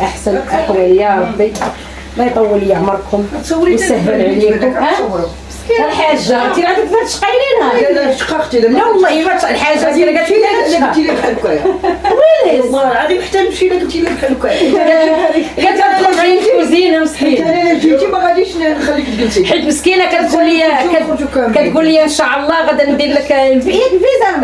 احسن الاحوال يا ربي، ما يطول لي عمركم ويسهل عليكم. الحاجه انت غادي تشقي لينا. لا شققتي لا والله ما الحاجه اللي قالت لي قلتي لي بحال هكايا ويلي والله العظيم حتى نمشي لك قلتي لي بحال هكايا قالت انا طلعي كوزينه مسكينه. انا جيتي ما غاديش نخليك تجلسي حيت مسكينه كتقول لي ان شاء الله غادا ندير لك الفيزا.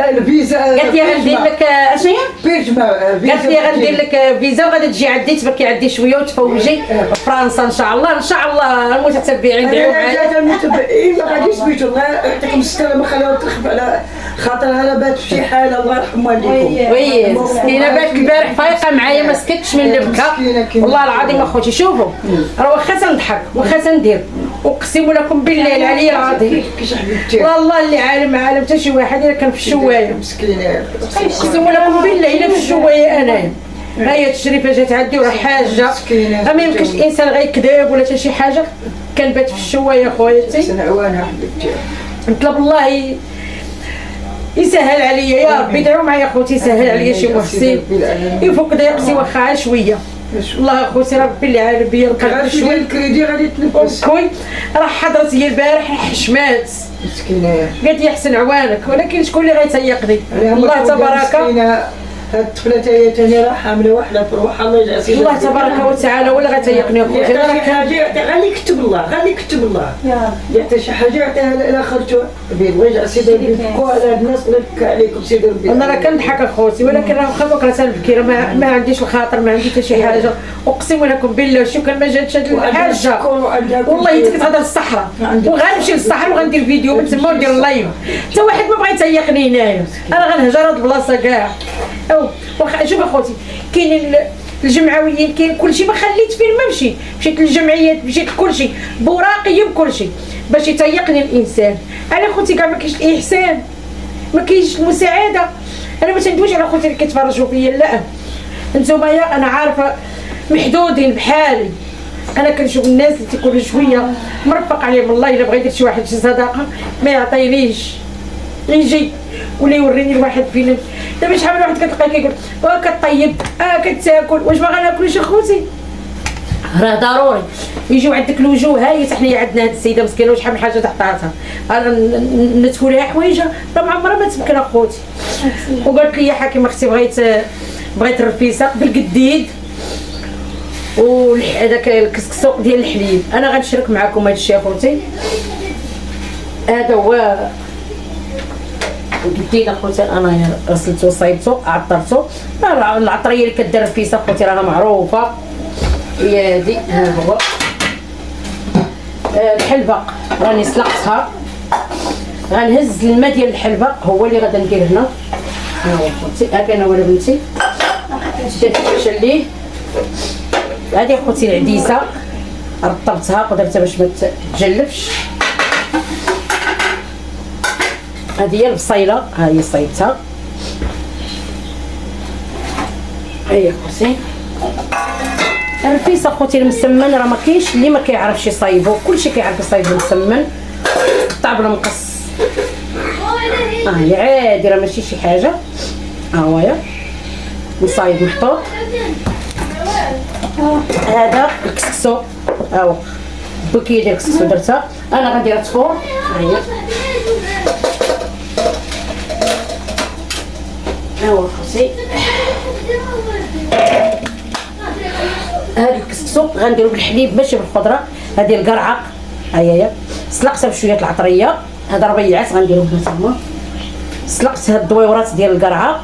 الفيزا قالت لي غندير لك اشنو هي؟ بيجما قالت لي غندير لك فيزا وغادي تجي عندي تبكي عندي شويه وتفوجي فرنسا ان شاء الله. ان شاء الله المتتبعين ديالو انا المتبعين ما غاديش سميتو الله يعطيكم الستر ما خليوها ترخب على خاطرها بات في شي حاله الله يرحم والديكم. وي مسكينه بات البارح فايقه معايا ما سكتش من البكا والله العظيم اخوتي. شوفوا راه واخا تنضحك واخا تندير اقسم لكم بالله العلي العظيم والله اللي عالم حتى شي واحد الا كان في الشوايه مسكينه اقسم لكم بالله الا في الشوايه انايا. هي التشريفه جات عندي وراه حاجه ما يمكنش الانسان غيكذب ولا حتى شي حاجه. كنبات في الشوايه خويا احسن عوانها حبيبتي. نطلب الله يسهل عليا يا ربي. دعوا معايا خوتي يسهل عليا شي محسن يفك ضيقتي واخا شويه. والله اخوتي ربي اللي عالم بيا القلب شويه الكريدي غادي تنفس. خويا راه حضرت هي البارح حشمات مسكينه قالت لي احسن عوانك ولكن شكون اللي غيتيقني؟ الله تبارك هاد الطفله تاهي راه حامله وحده في روحها الله يجعل سيدها. الله تبارك وتعالى ولا غيتيقني اخويا. يعطي شي حاجه غير يكتب الله غير يكتب الله يعطي شي حاجه يعطيها الى خرجتو الله يجعل سيدها يبكوا على الناس ولا يبكى عليكم سيدي ربي. انا راه كنضحك اخوتي ولكن راه واخا بكره تنبكي راه ما عنديش الخاطر ما عندي حتى شي حاجه. اقسم لكم بالله شو كان ما جاتش هاد الحاجه والله حتى كتهضر الصحراء وغنمشي للصحراء وغندير فيديو من تما وندير اللايف. حتى واحد ما بغا يتيقني هنايا انا غنهجر هاد البلاصه كاع. واخا شوف اخوتي كاين الجمعويين كاين كلشي ما خليت فين ما مشيت للجمعيات مشيت لكلشي بوراقي بكلشي باش يتيقني الانسان. انا خوتي كاع ما كاينش الاحسان ما كاينش المساعده. انا ما تندويش على خوتي اللي كيتفرجوا فيا لا انتوما يا انا عارفه محدودين بحالي. انا كنشوف الناس اللي تيكونوا شويه مرفق عليهم الله الا بغى يدير شي واحد شي صداقه ما يعطينيش يجي ولا يوريني الواحد فيلم. دابا شحال من واحد كتلقاه كيقول كطيب كتاكل واش ما غناكلوش اخوتي؟ راه ضروري يجيو عندك الوجوه. هاي حتى حنايا عندنا هاد السيده مسكينه وشحال من حاجه تحطاتها انا نتفوا لها حوايجها راه ما عمرها ما تمكن اخوتي. وقالت لي يا حكيمه اختي بغيت الرفيسه بالقديد وهذاك الكسكسوق ديال الحليب. انا غنشارك معكم هذا الشيء اخوتي. هذا هو القديد اخوتي انا غسلته وصايبته عطرته. العطريه اللي كدير الرفيسه اخوتي راها معروفه هي هذه. ها هو الحلبه راني سلقتها غنهز الماء ديال الحلبه هو اللي غادا ندير هنا. ها هو اخوتي هاك انا ولا بنتي درت شليه. هذه اخوتي العديسه رطبتها ودرتها باش ما تجلفش. هذه هي البصيله ها هي صايبتها. هي اخوتي الرفيس اخوتي المسمن راه ما كاينش اللي ما كيعرفش يصايبو كلشي كيعرف يصايب المسمن. قطع بالمقص هي عادي راه ماشي شي حاجه. ها هو يا مصايب محطوط. هذا الكسكسو ها هو بوكيه ديال الكسكسو درتها انا غنديرها تفور. ها هي ها هو اخوتي هاد الكسكسو غنديرو بالحليب ماشي بالخضره. هذه القرعه ها هي سلقتها بشويه العطريه. هذا ربيعات غنديرو هنا تما. سلقت هاد الدويورات ديال القرعه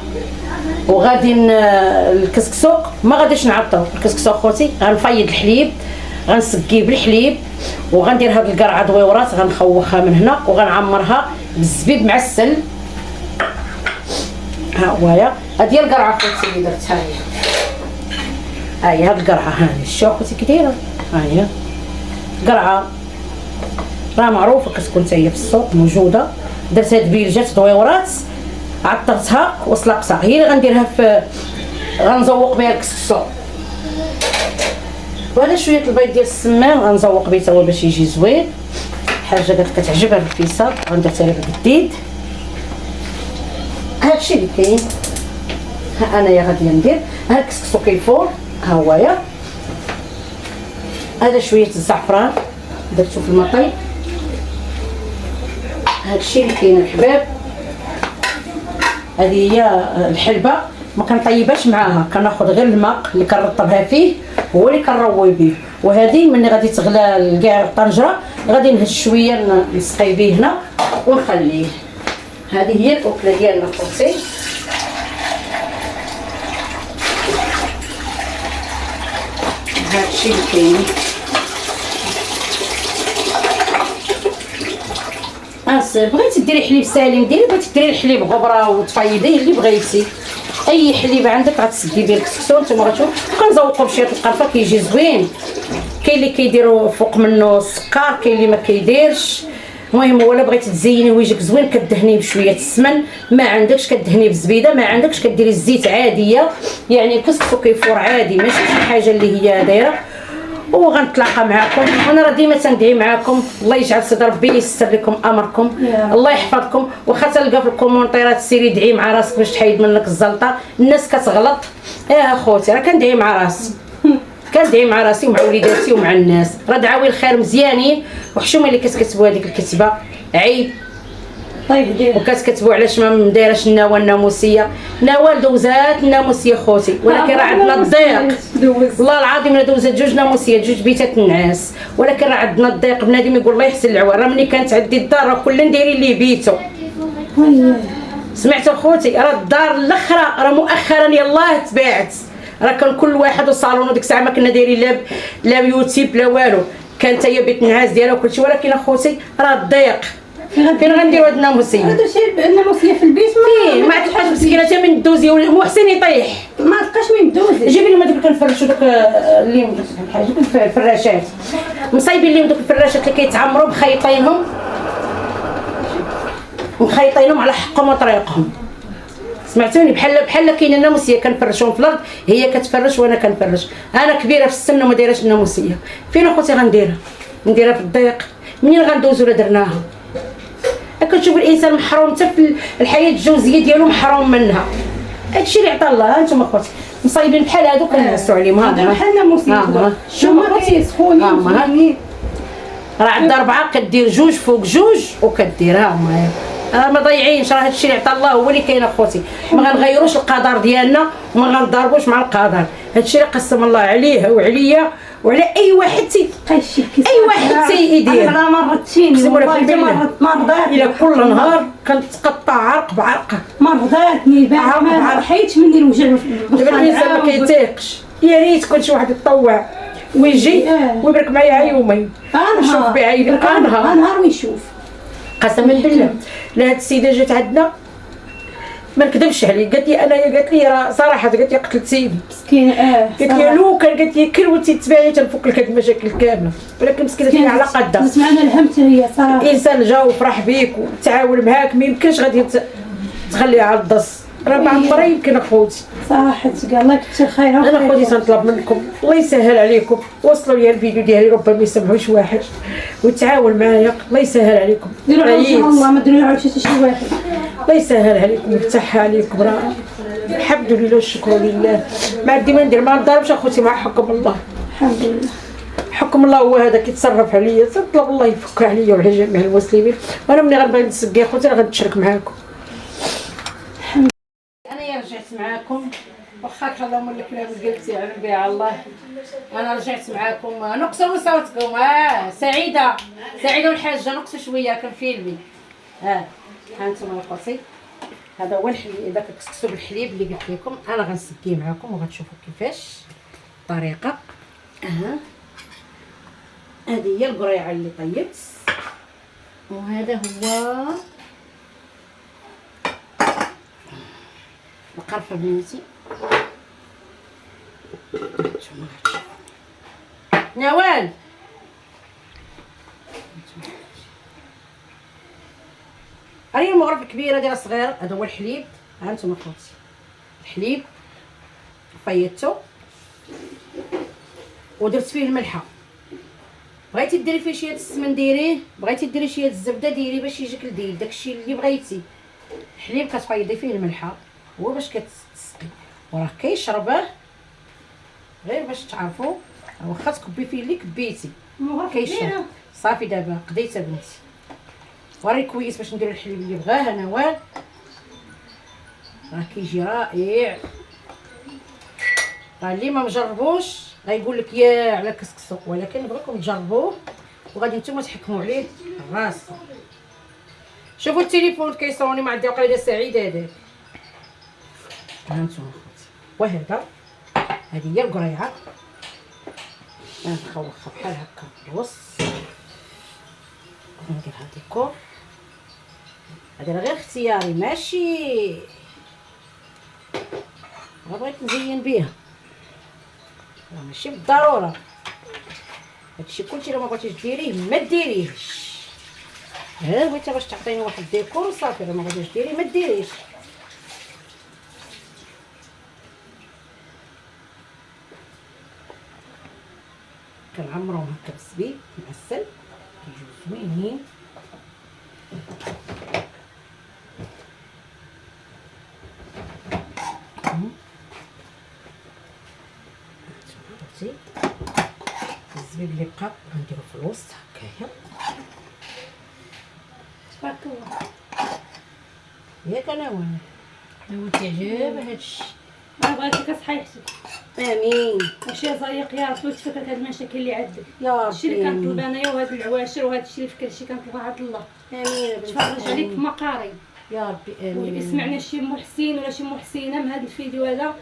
وغادي الكسكسو ما غاديش نعطر الكسكسو اخوتي. غنفيض الحليب غنسقيه بالحليب وغندير هاد القرعه دويورات غنخوخها من هنا وغنعمرها بالزبيب معسل. ها هويا هادي هي القرعه اخوتي اللي درتها هي هاد القرعه. هاني شتو اخوتي كي دايره ها هي قرعه راه معروفه كتكون حتى هي في السوق موجوده. درت هاد بيلجات دويورات عطرتها وسلقتها هي اللي غنديرها في غنزوق بها الكسكسو. وهذا شويه البيض ديال السمان غنزوق به تا هو باش يجي زوين. حاجه كتعجبها الرفيسه غندير حتى لها بالجديد. هادشي اللي كاين. ها انايا غادي ندير ها الكسكسو كيفور ها هويا هذا شويه الزعفران درتو في المطيب. هذا الشيء اللي كاين الحباب. هذه هي الحلبه، ما كنطيبهاش معاها، كناخذ غير الماء اللي كنرطبها فيه هو اللي كنروي به. وهذه ملي غادي تغلى كاع الطنجره غادي نهز شويه نسقي به هنا ونخليه. هذه هي الاكله ديالنا خوتي. هذا الشيء اللي كاين. بغيتي ديري حليب سالم ديري، بغيتي ديري الحليب غبره وتفيضيه اللي بغيتي. اي حليب عندك غتسدي به الكسكسو. نتوما غتشوفوا كنزوقوا بشويه القرفه كيجي زوين. كاين اللي كيديروا فوق منه السكر، كاين اللي ما كيديرش. المهم ولا بغيتي تزيني ويجيك زوين كدهنيه بشويه السمن، ما عندكش كدهنيه بالزبيده، ما عندكش كديري الزيت عاديه. يعني الكسكسو كيفور عادي ماشي شي حاجه اللي هي دايره. وغنتلاقى معكم، وانا راه ديما تندعي معكم. الله يجعل سيدي ربي ييسر لكم امركم، الله يحفظكم. واخا تلقى في الكومونتيرات سيري دعي مع راسك باش تحيد منك الزلطه. الناس كتغلط اخوتي، راه كندعي مع راسي، كندعي مع راسي ومع وليداتي ومع الناس. راه دعاوي الخير مزيانين، وحشومه اللي كتكتبوا هذيك الكتبه عيب. طيب وكتكتبوا علاش ما مدايرش النواه الناموسيه. نوال دوزات الناموسيه خوتي، ولكن راه عندنا الضيق. والله العظيم الا دوزات جوج ناموسيه جوج بيتات النعاس، ولكن راه عندنا الضيق. بنادم يقول الله يحسن العوان، راه ملي كانت عندي الدار راه كل نديري ليه بيتو. سمعتوا خوتي؟ راه الدار الاخرى راه مؤخرا يلاه تباعت. راه كان كل واحد وصالون، ديك الساعه ما كنا دايرين لا يوتيوب لا والو، كانت هي بيت النعاس ديالها وكلشي. ولكن اخوتي راه الضيق. فين غنديروا هاد الناموسيه؟ هذا شيء الناموسيه في البيت فيه ما تلقاش مسكينه حتى من دوزي محسن يطيح، ما تلقاش من دوزي. جيبي لهم هذوك كنفرشوا دوك اللي دوك الفراشات، مصايبين لهم دوك الفراشات اللي كيتعمروا مخيطينهم على حقهم وطريقهم. سمعتوني؟ بحال كاينه الناموسيه كنفرشهم في الارض، هي كتفرش وانا كنفرش. انا كبيره في السن وما دايراش الناموسيه. فين اخوتي غنديرها؟ نديرها في الضيق. منين غندوزو لا درناها؟ كتشوف الانسان محروم حتى في الحياه الجوزيه ديالو محروم منها. هادشي اللي عطا الله. هانتوما اخوتي مصايبين بحال هادو كنعسوا عليهم. هذا بحال الناموسيه. شوف ما كيسخونين. راه عندها 4 كدير 2 فوق 2 وكديرها. راه ما ضايعينش، راه هادشي اللي عطا الله هو اللي كاين اخوتي. ما غنغيروش القدر ديالنا وما غنضربوش مع القدر. هادشي اللي قسم الله عليه وعليا وعلى اي واحد اي واحد يدير. انا مرتين والله ما رضات. الى كل نهار كنتقطع عرق بعرق. ما رضاتني بعد ما حيت مني الوجع. دابا الانسان ما كيتيقش. يا ريت كل شي واحد يتطوع ويجي ويبارك معايا يومين نشوف بعيني. نهار ويشوف قسما بالله. لا هاد السيده جات عندنا ما نكذبش عليك، قالت لي راه صراحه قالت لي قتلت سيدي مسكين. قالت لي لو كان قالت لي كل وانت تبعي تنفك لك هاد المشاكل كامله، ولكن مسكينه هي على قدها. سمعنا الهمت هي صراحه. الانسان جا وفرح بيك وتعاون معاك، ما يمكنش غادي تخليها على الضص. راه ما عمرها يمكن اخوتي صراحه تلقى الله كثر خير. انا اخوتي تنطلب منكم الله يسهل عليكم، وصلوا لي الفيديو ديالي ربما ما يسمعوش واحد وتعاون معايا. الله يسهل عليكم. ديروا ان شاء الله ما ديروا على شي واحد. الله يسهل عليكم ويفتح عليكم. راه الحمد لله والشكر لله. ما عندي ما ندير، ما نضربش اخوتي مع حكم الله. الحمد لله حكم الله هو هذا كيتصرف عليا. تنطلب الله يفك عليا وعلى جميع المسلمين. وانا ملي غنبغي نسقي اخوتي راه غنتشارك معاكم. انا رجعت معاكم واخا كلام ولا كلام قلتي على بها الله. انا رجعت معاكم نقصوا صوتكم. سعيده والحاجه نقصوا شويه كنفيلمي. هانتوما اخوتي هذا هو الحليب. داك الكسكسو بالحليب اللي قلت لكم انا غنسقيه معاكم وغتشوفوا كيفاش الطريقه. هذه هي القريعه اللي طيبت، وهذا هو القرفه بنيتي. نوال هاي المغرفه كبيره ديال صغير. هذا هو الحليب. ها انتم اخوتي الحليب فيضتو ودرت فيه الملحه. بغيتي ديري فيه شويه السمن ديريه، بغيتي ديري شويه الزبده ديري باش يجيك لذيذ. داكشي اللي بغيتي. الحليب كتفيضي فيه الملحه هو باش كتسقي، وراه كيشربه غير باش تعرفوا واخا تكبي فيه اللي كبيتي كيشرب. كيشرب. صافي دابا قضيتها بنتي. وري كويس باش ندير الحليب اللي بغاه نوال، راه كيجي رائع. راه اللي ما مجربوش غايقول لك يا على كسكسو، ولكن بغيكم تجربوه وغادي نتوما تحكموا عليه راسكم. شوفوا التليفون كيصوني، ما عندي وقيله سعيده هذاك. ها نتوما خوتي، وهذا هذه هي القريعه. نخوخها بحال هكا في الوسط، نديرها ديكور. هذا غير اختياري، ماشي بغيت نزين بيها، ماشي بالضروره. هادشي كلشي لو ما بغيتيش ديريه ما ديريهش. بغيتي باش تعطيني واحد ديكور وصافي، لو ما بغيتيش ديريه ما ديريش. كنعمروهم هكا بالزبيب معسل كيجيو زوينين. الزبيب اللي بقى غنديرو في الوسط هكايا. تبارك الله. ياك انا وانا تعجب هادشي. انا بغيتك صحيحتك. امين. وشي زايق يا ربي تفكك هاد المشاكل اللي عندك. يا ربي الشيء اللي كنطلب انايا وهاد العواشر وهاد الشيء اللي فكرتي كنطلب عند الله. امين. تفرج عليك في مقاري يا ربي امين. يسمعنا شي محسن ولا شي محسنه من هذا الفيديو هذا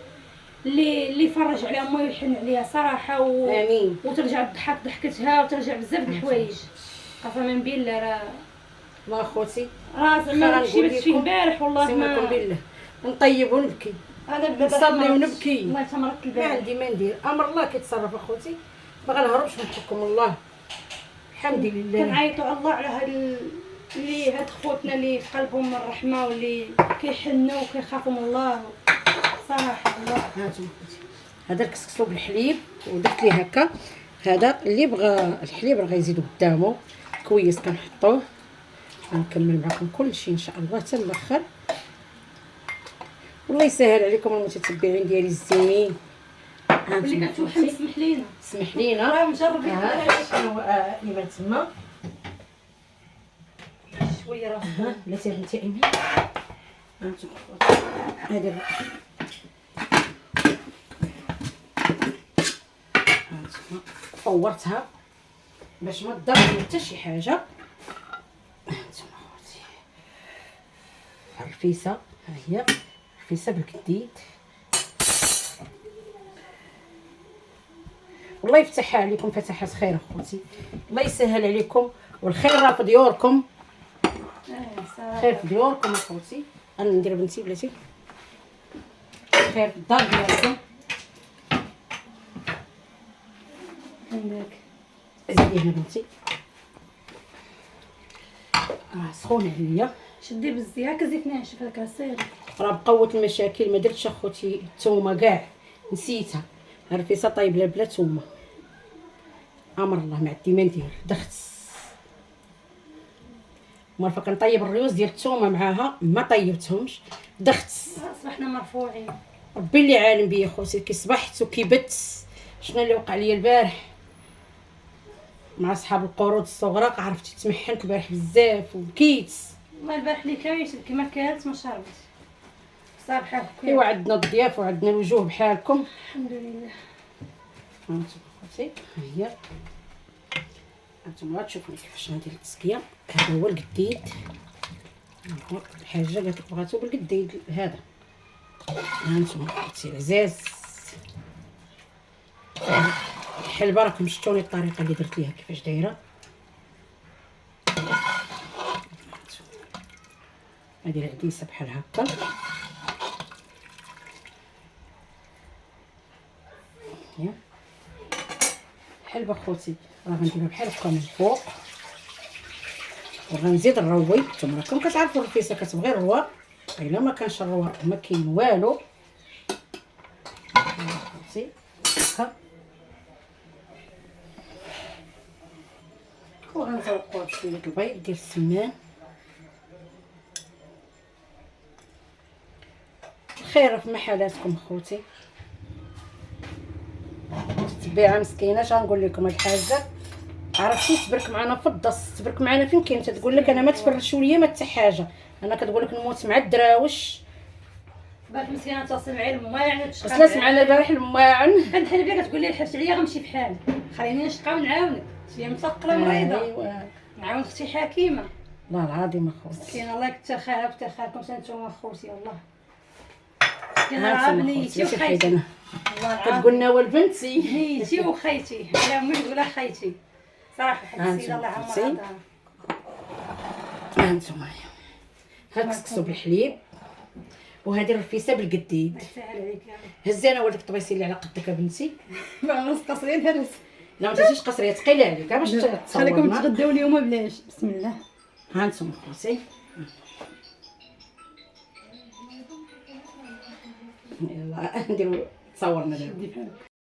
اللي يفرج عليها امي ويحن عليها صراحه امين. وترجع تضحك ضحكتها وترجع بزاف د الحوايج. قسما بالله ما خوتي زعما شي بس فيه امبارح والله سمعكم بالله نطيب ونبكي، انا نصلي ونبكي. الله تمرك ما البال. عندي ما ندير، امر الله كيتصرف اخوتي، ما غنهربش من حكم الله. الحمد لله. كنعيطوا على الله على هاد خوتنا اللي في قلبهم الرحمه واللي كيحنوا وكيخافوا من الله صراحه الله. هانتوما خوتي، هذا الكسكسو بالحليب ودرت ليه هكا. هذا اللي بغى الحليب راه غيزيدو قدامه كويس، كنحطوه. غنكمل معكم كلشي ان شاء الله حتى الاخر. والله يسهل عليكم المتتبعين ديالي الزينين. اللي كتوحل سمح لينا راه مجربين شنو ايمان تما شويه راه لا سير انت ايمان. هانتوما خوتي هادي هانتوما فورتها باش ما تضر حتى شي حاجه. هانتوما خوتي الرفيسه، ها هي الرفيسه بالكديد. الله يفتحها عليكم فتحات خير اخوتي، الله يسهل عليكم، والخير راه في ديوركم. خير في ديوركم اخوتي. انا ندير بنتي بلاتي خير في الدار ديالكم. عندك زيدي هنا بنتي، راه سخونه عليا. شدي بالزيت هكا زيت ناشف هكا سير. راه بقوه المشاكل ما درتش اخوتي الثومه كاع، نسيتها. الرفيسه طايبه بلا ثومه، امر الله ما عندي ما ندير. دخت مرفا كنطيب الريوز ديال الثومه معاها ما طيبتهمش، دخت. اصبحنا مرفوعين. ربي اللي عالم بيا خوتي، كي صبحت وكيبت شنو اللي وقع لي البارح مع صحاب القرود الصغرى. عرفتي تمحنت البارح بزاف وبكيت. ما البارح اللي كاين كيما كانت ما شربت صابحه. ايوا عندنا الضياف وعندنا الوجوه بحالكم الحمد لله. هانتوما خوتي ها هي. هانتوما غتشوفوا كيفاش ندير التسكيه. هذا هو القديد، الحاجه قالت لك بغاتو بالقديد هذا. هانتوما خوتي العزاز، الحلبه راكم شفتوني الطريقه اللي درت ليها كيفاش دايره. هذه العديسه بحال هكا. الحلبه خوتي راه غنديرها بحال هكا من فوق، وغنزيد الروي. نتوما راكم كتعرفوا الرفيسه كتبغي الرواء، الا ما كانش الرواء ما كاين والو. خوتي هكا وغنزوقوها بشويه البيض ديال السمان. خير في محلاتكم خوتي، بيعه مسكينه. اش غنقول لكم هاد الحاجه، عرفتي تبرك معنا في الدص، تبرك معنا فين كاين، تقول لك انا ما تفرشوا ليا ما حتى حاجه، انا كتقول لك نموت مع الدراوش. باك مسكينه تصل معايا الماعن وصلت معنا البارح الماعن كنحل بها كتقول لي حبس عليا غنمشي بحال، خليني نشقى ونعاونك، شي مثقله مريضه. ايوا نعاون اختي حكيمه. والله العظيم اخوتي مسكينه الله يكثر خيرها وكثر خيركم نتوما خوتي والله. انا عامليتي وخيتي انا والله كتقول لنا والبنتي نيتي وخيتي على امي تقولها خيتي صراحه حد السيده الله يعمرها خوتي. دارها. ها انتم هاد كسكسو بالحليب، وهذه الرفيسه بالقديد. سهل عليك يا هزي انا ولدك طبيسي لي على قدك بنتي. ربي نص قصرين هرس. لا ما تجيش قصريه ثقيله عليك باش خليكم تصورنا. تغداو اليوم بلاش. بسم الله. ها انتم خوتي يلا نديرو تصورنا دابا.